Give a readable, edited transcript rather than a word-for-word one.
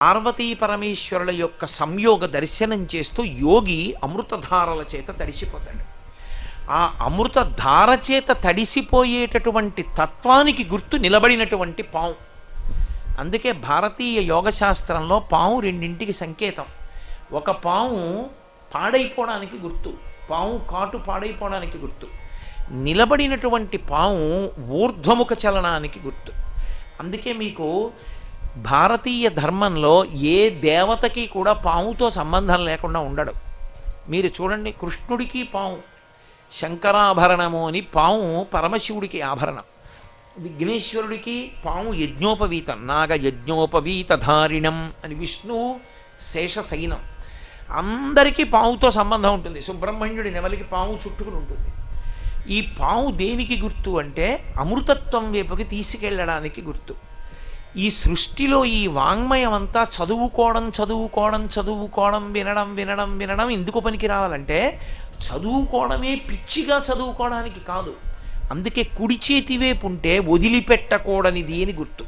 పార్వతీ పరమేశ్వరుల యొక్క సంయోగ దర్శనం చేస్తూ యోగి అమృతధారల చేత తడిసిపోతాడు. ఆ అమృతధార చేత తడిసిపోయేటటువంటి తత్వానికి గుర్తు నిలబడినటువంటి పాము. అందుకే భారతీయ యోగశాస్త్రంలో పాము రెండింటికి సంకేతం. ఒక పాము పాడైపోవడానికి గుర్తు, పాము కాటు పాడైపోవడానికి గుర్తు. నిలబడినటువంటి పాము ఊర్ధ్వముఖ చలనానికి గుర్తు. అందుకే మీకు భారతీయ ధర్మంలో ఏ దేవతకి కూడా పాముతో సంబంధం లేకుండా ఉండడు. మీరు చూడండి, కృష్ణుడికి పాము శంకరాభరణము అని పాము పరమశివుడికి ఆభరణం. విఘ్నేశ్వరుడికి పాము యజ్ఞోపవీతం, నాగ యజ్ఞోపవీతధారిణం అని విష్ణువు శేషశయనం. అందరికీ పాముతో సంబంధం ఉంటుంది. సుబ్రహ్మణ్యుడి నెమలికి పాము చుట్టుకుని ఉంటుంది. ఈ పాము దేనికి గుర్తు అంటే అమృతత్వం వైపుకి తీసుకెళ్ళడానికి గుర్తు. ఈ సృష్టిలో ఈ వాంగ్మయం అంతా చదువుకోవడం చదువుకోవడం చదువుకోవడం వినడం వినడం వినడం ఎందుకు పనికి రావాలంటే చదువుకోవడమే పిచ్చిగా చదువుకోవడానికి కాదు. అందుకే కుడి చేతి వైపు ఉంటే వదిలిపెట్టకూడనిది అని గుర్తు.